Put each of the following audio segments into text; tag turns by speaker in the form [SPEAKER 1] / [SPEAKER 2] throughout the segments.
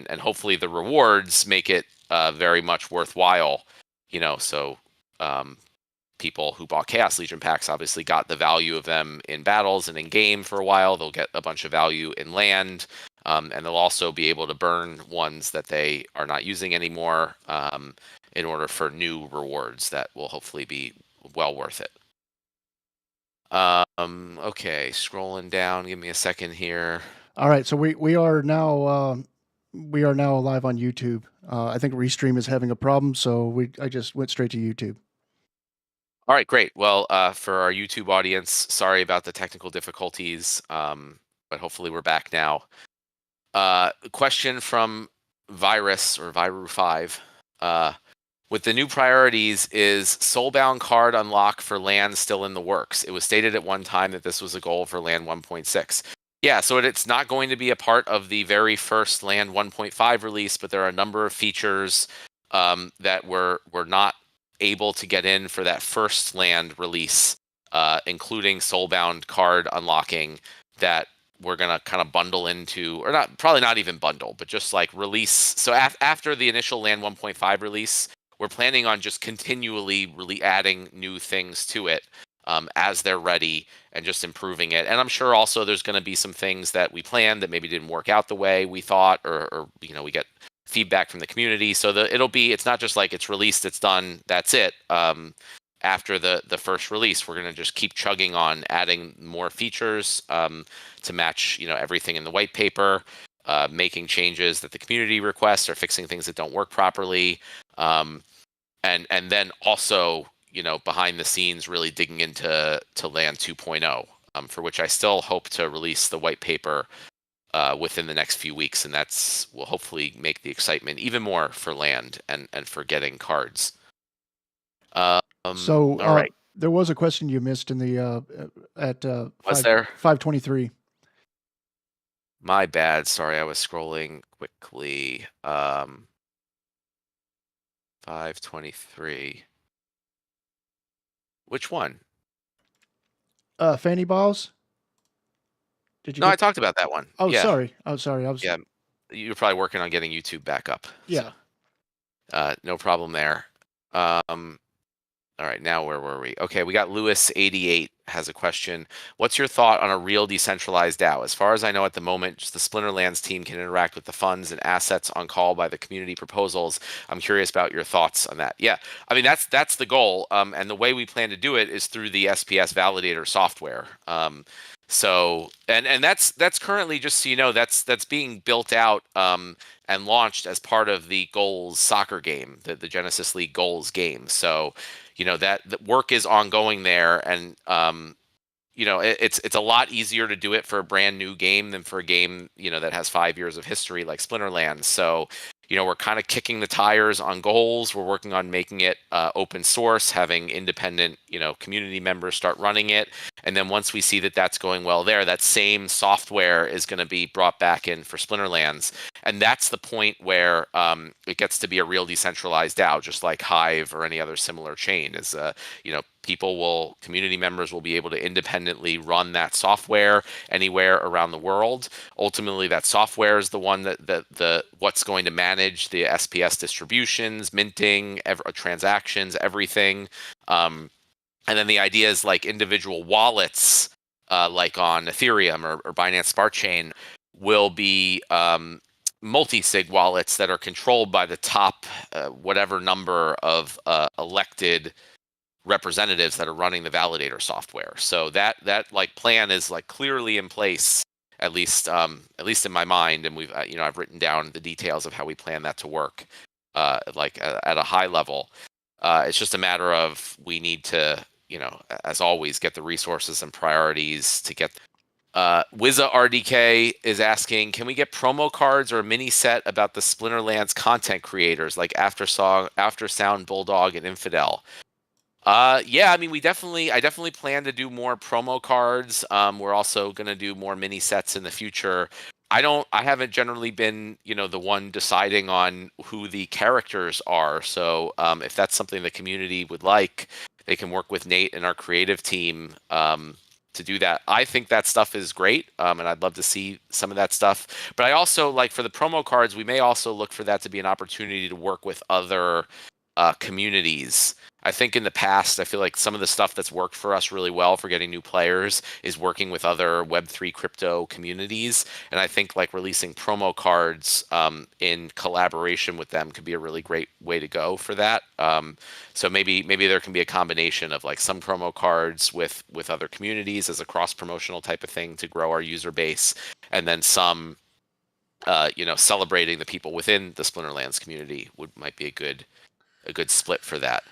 [SPEAKER 1] and hopefully the rewards make it very much worthwhile. So people who bought Chaos Legion packs obviously got the value of them in battles and in game for a while. They'll get a bunch of value in land, and they'll also be able to burn ones that they are not using anymore in order for new rewards that will hopefully be well worth it. Okay, scrolling down. Give me a second here.
[SPEAKER 2] All right, so we are now live on YouTube. I think Restream is having a problem, so I just went straight to YouTube.
[SPEAKER 1] All right, great. Well, for our YouTube audience, sorry about the technical difficulties, but hopefully we're back now. Question from Virus or Viru5. With the new priorities, is Soulbound card unlock for land still in the works? It was stated at one time that this was a goal for land 1.6. Yeah, so it's not going to be a part of the very first land 1.5 release, but there are a number of features that were not able to get in for that first land release, including Soulbound card unlocking, that we're going to kind of bundle into, or not, probably not even bundle, but just like release. So after the initial land 1.5 release, we're planning on just continually really adding new things to it as they're ready and just improving it. And I'm sure also there's going to be some things that we planned that maybe didn't work out the way we thought, or we get feedback from the community. So it's not just like it's released, it's done, that's it. After the first release, we're going to just keep chugging on adding more features to match everything in the white paper, making changes that the community requests, or fixing things that don't work properly, and then also behind the scenes really digging into land 2.0, for which I still hope to release the white paper within the next few weeks, and will hopefully make the excitement even more for land and for getting cards.
[SPEAKER 2] So
[SPEAKER 1] all right.
[SPEAKER 2] There was a question you missed in the at
[SPEAKER 1] Was there
[SPEAKER 2] 523.
[SPEAKER 1] My bad. Sorry, I was scrolling quickly. 523. Which one?
[SPEAKER 2] Fanny balls.
[SPEAKER 1] Did you? No, I talked about that one.
[SPEAKER 2] Oh,
[SPEAKER 1] yeah.
[SPEAKER 2] Sorry. I was.
[SPEAKER 1] Yeah, you're probably working on getting YouTube back up.
[SPEAKER 2] Yeah.
[SPEAKER 1] So, no problem there. All right, now where were we? Okay, we got Lewis88 has a question. What's your thought on a real decentralized DAO? As far as I know at the moment, just the Splinterlands team can interact with the funds and assets on call by the community proposals. I'm curious about your thoughts on that. Yeah, I mean, that's the goal. And the way we plan to do it is through the SPS validator software. So that's currently, just so you know, that's being built out and launched as part of the Goals soccer game, the Genesis League Goals game. So that the work is ongoing there, and it's a lot easier to do it for a brand new game than for a game that has 5 years of history like Splinterlands. So we're kind of kicking the tires on Goals. We're working on making it open source, having independent community members start running it, and then once we see that that's going well there, that same software is going to be brought back in for Splinterlands. And that's the point where it gets to be a real decentralized DAO, just like Hive or any other similar chain. Is community members will be able to independently run that software anywhere around the world. Ultimately, that software is the one that what's going to manage the SPS distributions, minting, transactions, everything. And then the idea is like individual wallets, like on Ethereum or Binance Smart Chain, will be multi-sig wallets that are controlled by the top whatever number of elected representatives that are running the validator software. So that like plan is like clearly in place, at least in my mind, and we've I've written down the details of how we plan that to work, like at a high level. It's just a matter of we need to as always get the resources and priorities to get. Wizza RDK is asking, can we get promo cards or a mini set about the Splinterlands content creators like Aftersound, Bulldog, and Infidel? Yeah, I mean, I definitely plan to do more promo cards. We're also going to do more mini sets in the future. I haven't generally been, the one deciding on who the characters are. So if that's something the community would like, they can work with Nate and our creative team to do that. I think that stuff is great, and I'd love to see some of that stuff. But I also like for the promo cards, we may also look for that to be an opportunity to work with other communities. I think in the past, I feel like some of the stuff that's worked for us really well for getting new players is working with other Web3 crypto communities. And I think like releasing promo cards in collaboration with them could be a really great way to go for that. So maybe there can be a combination of like some promo cards with other communities as a cross promotional type of thing to grow our user base, and then some celebrating the people within the Splinterlands community might be a good split for that.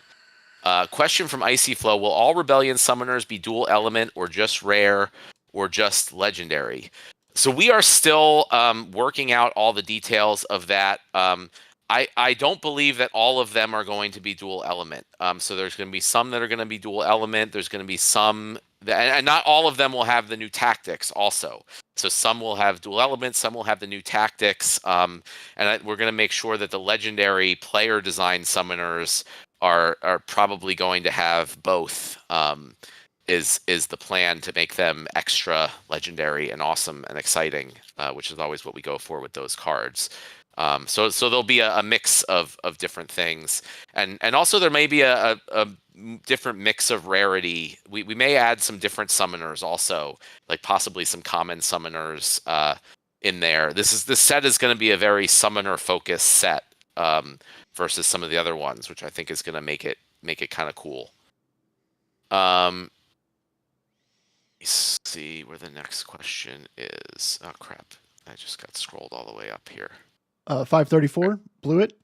[SPEAKER 1] Question from Icy Flow: will all Rebellion summoners be dual element, or just rare, or just legendary? So we are still working out all the details of that. I don't believe that all of them are going to be dual element. So there's going to be some that are going to be dual element. There's going to be some, and not all of them will have the new tactics also. So some will have dual elements, some will have the new tactics, and we're going to make sure that the legendary player design summoners are probably going to have both. Is the plan to make them extra legendary and awesome and exciting, which is always what we go for with those cards. So there'll be a mix of different things, and also there may be a different mix of rarity. We may add some different summoners also, like possibly some common summoners in there. This set is going to be a very summoner focused set versus some of the other ones, which I think is going to make it kind of cool. Let me see where the next question is. Oh crap! I just got scrolled all the way up here.
[SPEAKER 2] 534, blew it.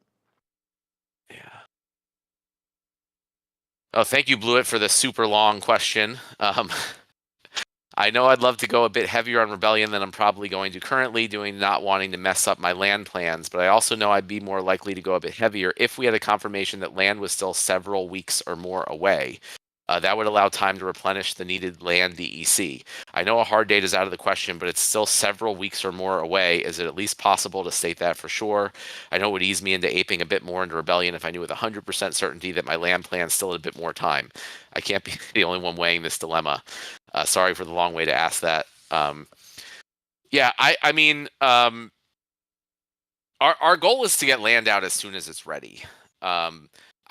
[SPEAKER 1] Yeah. Oh, thank you, Blewett, for the super long question. I know I'd love to go a bit heavier on Rebellion than I'm probably going to currently, not wanting to mess up my land plans, but I also know I'd be more likely to go a bit heavier if we had a confirmation that land was still several weeks or more away. That would allow time to replenish the needed land DEC. I know a hard date is out of the question, but it's still several weeks or more away. Is it at least possible to state that for sure? I know it would ease me into aping a bit more into Rebellion if I knew with 100% certainty that my land plan still had a bit more time. I can't be the only one weighing this dilemma. Sorry for the long way to ask that. Yeah, I mean, our goal is to get land out as soon as it's ready.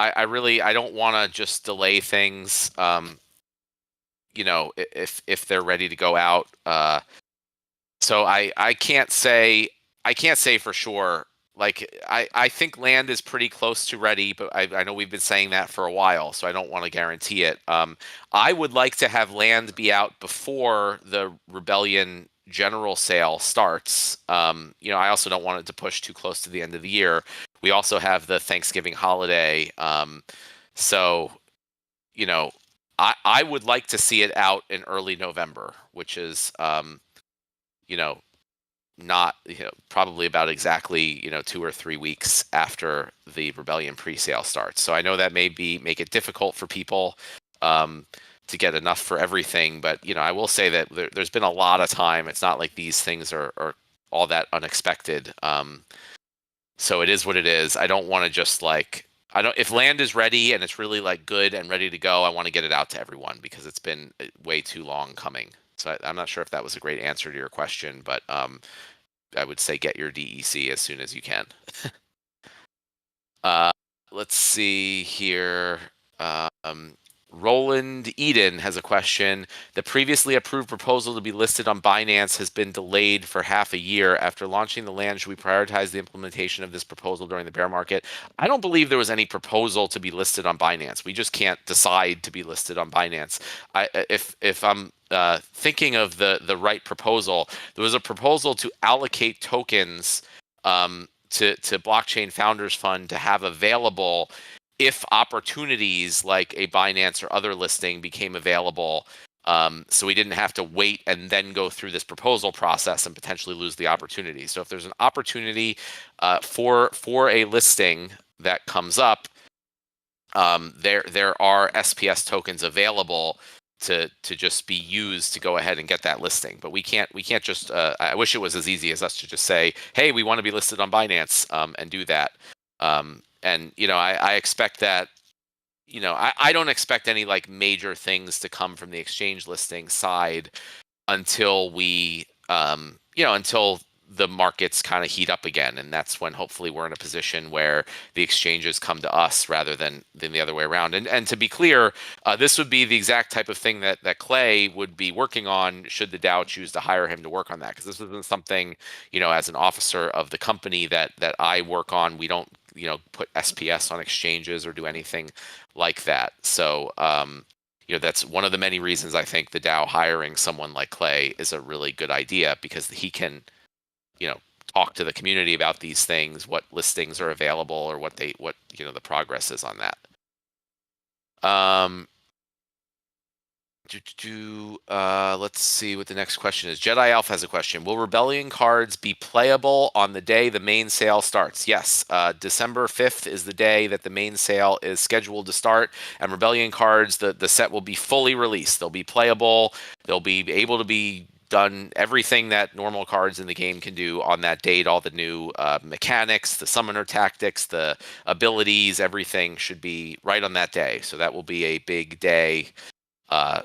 [SPEAKER 1] I don't want to just delay things. If they're ready to go out. So I can't say for sure. Like I think land is pretty close to ready, but I know we've been saying that for a while, so I don't want to guarantee it. I would like to have land be out before the Rebellion general sale starts. I also don't want it to push too close to the end of the year. We also have the Thanksgiving holiday. So, I would like to see it out in early November, which is, not, probably about exactly, 2 or 3 weeks after the Rebellion pre-sale starts. So I know that make it difficult for people to get enough for everything. But, I will say that there's been a lot of time. It's not like these things are all that unexpected. So it is what it is. I don't want to just if land is ready and it's really good and ready to go, I want to get it out to everyone because it's been way too long coming. So I'm not sure if that was a great answer to your question, but I would say get your DEC as soon as you can. Let's see here. Roland Eden has a question. The previously approved proposal to be listed on Binance has been delayed for half a year. After launching the land, should we prioritize the implementation of this proposal during the bear market? I don't believe there was any proposal to be listed on Binance. We just can't decide to be listed on Binance. If I'm thinking of the right proposal, there was a proposal to allocate tokens to Blockchain Founders Fund to have available if opportunities like a Binance or other listing became available. So we didn't have to wait and then go through this proposal process and potentially lose the opportunity. So if there's an opportunity for a listing that comes up, there are SPS tokens available to just be used to go ahead and get that listing. But we can't just I wish it was as easy as us to just say, hey, we want to be listed on Binance and do that. And I expect that I don't expect any like major things to come from the exchange listing side until until the markets kind of heat up again, and that's when hopefully we're in a position where the exchanges come to us rather than the other way around. And to be clear, this would be the exact type of thing that Clay would be working on should the DAO choose to hire him to work on that, because this isn't something, as an officer of the company that I work on. We don't put SPS on exchanges or do anything like that. So that's one of the many reasons I think the DAO hiring someone like Clay is a really good idea, because he can, talk to the community about these things, what listings are available, or what the progress is on that. Let's see what the next question is. Jedi Alpha has a question. Will Rebellion cards be playable on the day the main sale starts? Yes. December 5th is the day that the main sale is scheduled to start, and Rebellion cards, the set will be fully released. They'll be playable. They'll be able to be done everything that normal cards in the game can do on that date. All the new mechanics, the summoner tactics, the abilities, everything should be right on that day. So that will be a big day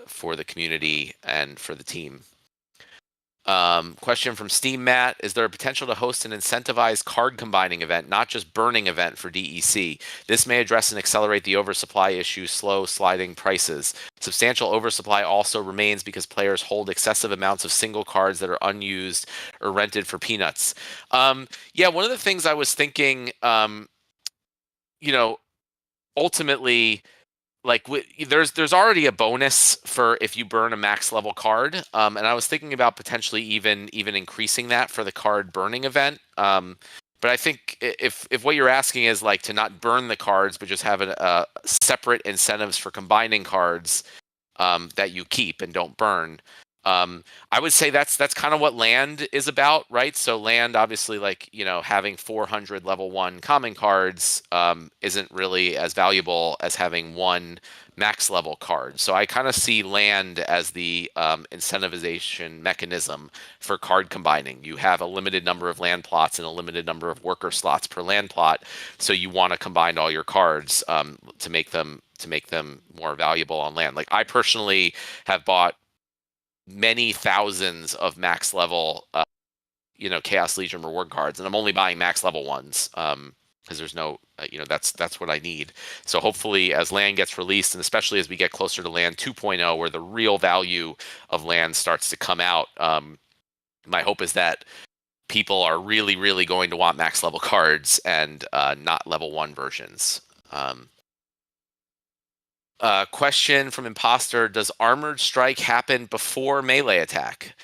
[SPEAKER 1] for the community and for the team. Question from Steam Matt. Is there a potential to host an incentivized card combining event, not just burning event for DEC? This may address and accelerate the oversupply issue, slow sliding prices. Substantial oversupply also remains because players hold excessive amounts of single cards that are unused or rented for peanuts. Yeah, one of the things I was thinking, ultimately, like there's already a bonus for if you burn a max level card, and I was thinking about potentially even increasing that for the card burning event. But I think if what you're asking is like to not burn the cards but just have separate incentives for combining cards that you keep and don't burn, I would say that's kind of what Land is about, right? So Land, obviously, like having 400 level 1 common cards isn't really as valuable as having one max level card. So I kind of see Land as the incentivization mechanism for card combining. You have a limited number of land plots and a limited number of worker slots per land plot, so you want to combine all your cards to make them more valuable on land. Like I personally have bought many thousands of max level Chaos Legion reward cards, and I'm only buying max level ones because there's no that's what I need. So hopefully as Land gets released, and especially as we get closer to Land 2.0 where the real value of Land starts to come out, my hope is that people are really going to want max level cards and not level 1 versions. Question from Imposter. Does Armored Strike happen before melee attack?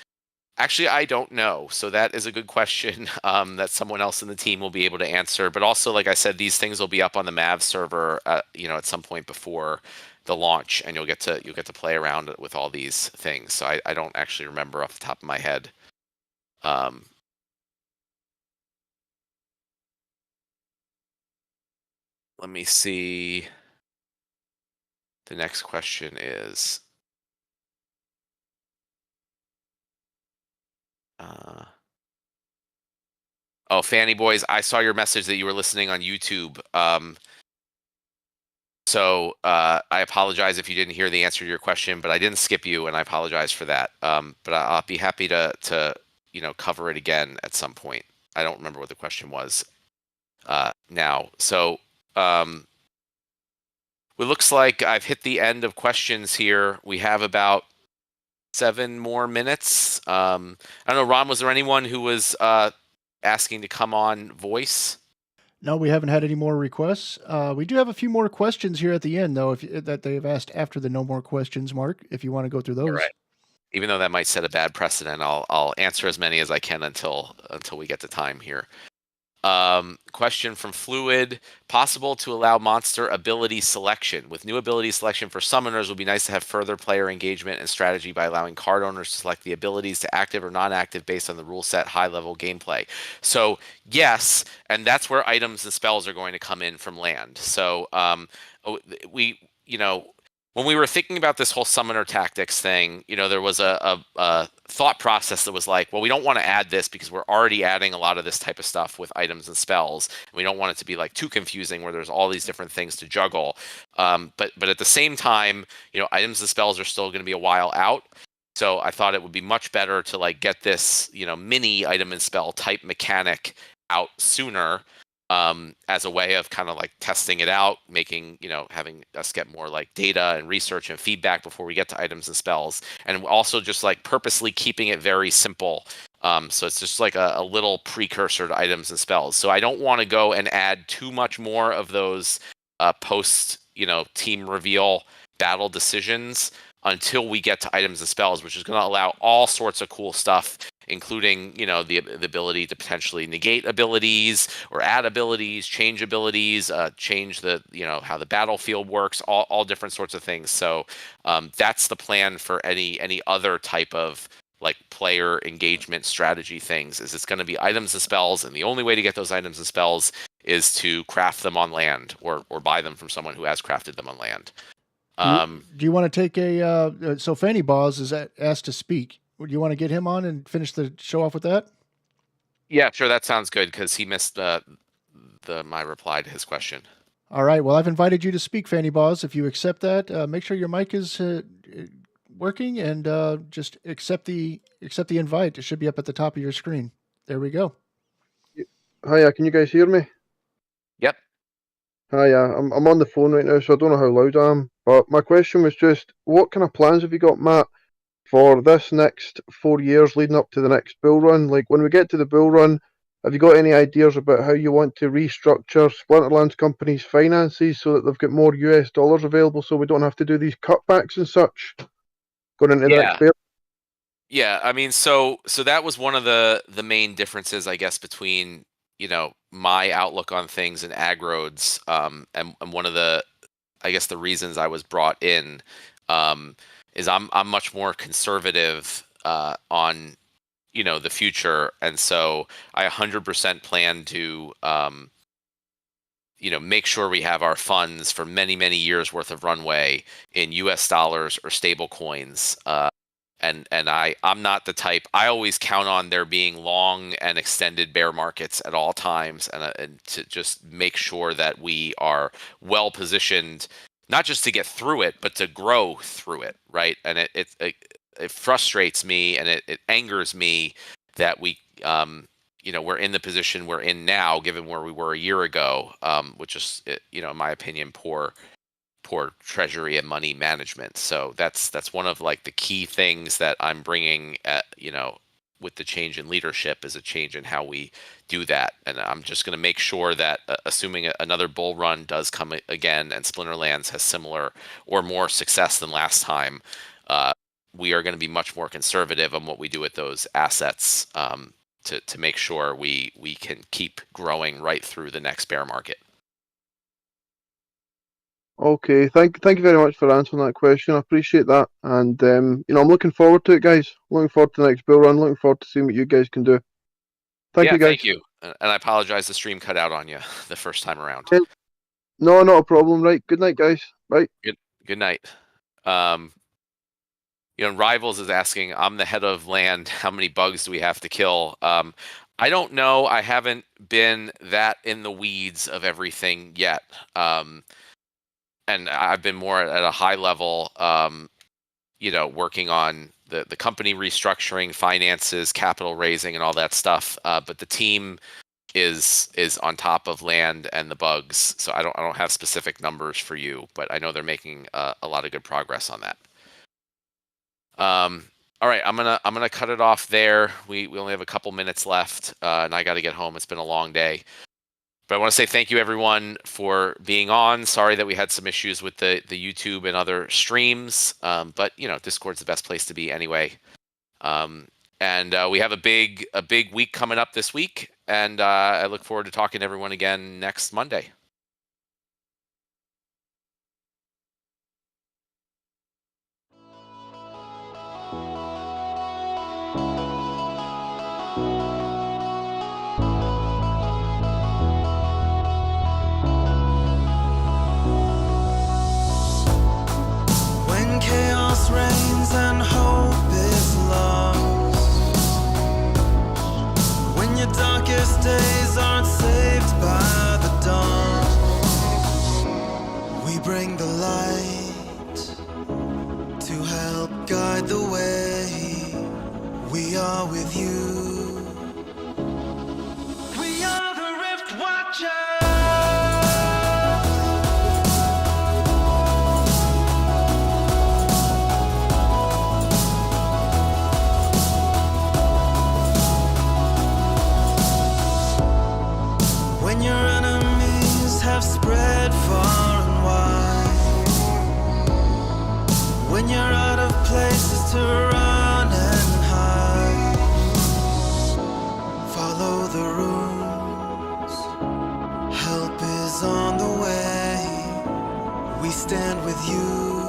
[SPEAKER 1] Actually, I don't know. So that is a good question that someone else in the team will be able to answer. But also, like I said, these things will be up on the Mav server, at some point before the launch, and you'll get to play around with all these things. So I don't actually remember off the top of my head. Let me see. The next question is, oh, Fanny Boys, I saw your message that you were listening on YouTube. So I apologize if you didn't hear the answer to your question, but I didn't skip you, and I apologize for that. But I'll be happy to cover it again at some point. I don't remember what the question was now. So it looks like I've hit the end of questions here. We have about 7 more minutes. I don't know, Ron, was there anyone who was asking to come on voice?
[SPEAKER 2] No, we haven't had any more requests. We do have a few more questions here at the end, though, that they've asked after the no more questions mark, if you want to go through those.
[SPEAKER 1] All right. Even though that might set a bad precedent, I'll answer as many as I can until we get to time here. Question from Fluid. Possible to allow monster ability selection. With new ability selection for summoners, it would be nice to have further player engagement and strategy by allowing card owners to select the abilities to active or non-active based on the rule set high-level gameplay. So yes, and that's where items and spells are going to come in from Land. So we when we were thinking about this whole summoner tactics thing, there was a thought process that was like, well, we don't want to add this because we're already adding a lot of this type of stuff with items and spells. And we don't want it to be like too confusing where there's all these different things to juggle. But at the same time, items and spells are still going to be a while out. So I thought it would be much better to like get this, mini item and spell type mechanic out sooner, as a way of kind of like testing it out, making, having us get more like data and research and feedback before we get to items and spells. And also just like purposely keeping it very simple. So it's just like a little precursor to items and spells. So I don't want to go and add too much more of those post, team reveal battle decisions until we get to items and spells, which is going to allow all sorts of cool stuff, including, the ability to potentially negate abilities or add abilities, change abilities, change the, how the battlefield works, all different sorts of things. So that's the plan for any other type of like player engagement strategy things. Is it's going to be items and spells, and the only way to get those items and spells is to craft them on land or buy them from someone who has crafted them on land.
[SPEAKER 2] Do you want to take so Fanny Boz is asked to speak. Do you want to get him on and finish the show off with that?
[SPEAKER 1] Yeah, sure. That sounds good because he missed my reply to his question.
[SPEAKER 2] All right. Well, I've invited you to speak, Fanny Boz. If you accept that, make sure your mic is working and just accept the invite. It should be up at the top of your screen. There we go.
[SPEAKER 3] Hiya, can you guys hear me?
[SPEAKER 1] Yep.
[SPEAKER 3] Hiya, I'm on the phone right now, so I don't know how loud I am. But my question was just, what kind of plans have you got, Matt, for this next 4 years leading up to the next bull run? Like, when we get to the bull run, have you got any ideas about how you want to restructure Splinterlands Company's finances so that they've got more US dollars available so we don't have to do these cutbacks and such going into the next bear?
[SPEAKER 1] Yeah, I mean, so that was one of the main differences, I guess, between my outlook on things and Agrode's, and one of the, I guess, the reasons I was brought in, is I'm much more conservative on the future, and so I 100% plan to make sure we have our funds for many years worth of runway in US dollars or stable coins. And I'm not the type. I always count on there being long and extended bear markets at all times, and to just make sure that we are well positioned, not just to get through it, but to grow through it, right? And it frustrates me and it angers me that we we're in the position we're in now, given where we were a year ago, which is in my opinion poor treasury and money management. So that's one of like the key things that I'm bringing with the change in leadership, is a change in how we do that. And I'm just going to make sure that assuming another bull run does come again and Splinterlands has similar or more success than last time, we are going to be much more conservative on what we do with those assets, to make sure we can keep growing right through the next bear market.
[SPEAKER 3] Okay, thank you very much for answering that question. I appreciate that, and I'm looking forward to it, guys. Looking forward to the next bull run. Looking forward to seeing what you guys can do. Thank you, guys.
[SPEAKER 1] Thank you, and I apologize the stream cut out on you the first time around.
[SPEAKER 3] No, not a problem. Right, good night, guys. Bye.
[SPEAKER 1] Good night. Rivals is asking, I'm the head of land. How many bugs do we have to kill? I don't know. I haven't been that in the weeds of everything yet. And I've been more at a high level, working on the company restructuring, finances, capital raising, and all that stuff. But the team is on top of land and the bugs. So I don't have specific numbers for you, but I know they're making a lot of good progress on that. All right, I'm gonna cut it off there. We only have a couple minutes left, and I got to get home. It's been a long day. But I want to say thank you, everyone, for being on. Sorry that we had some issues with the YouTube and other streams, but Discord's the best place to be anyway. And we have a big week coming up this week, and I look forward to talking to everyone again next Monday.
[SPEAKER 4] to run and hide. Follow the rules. Help is on the way. We stand with you.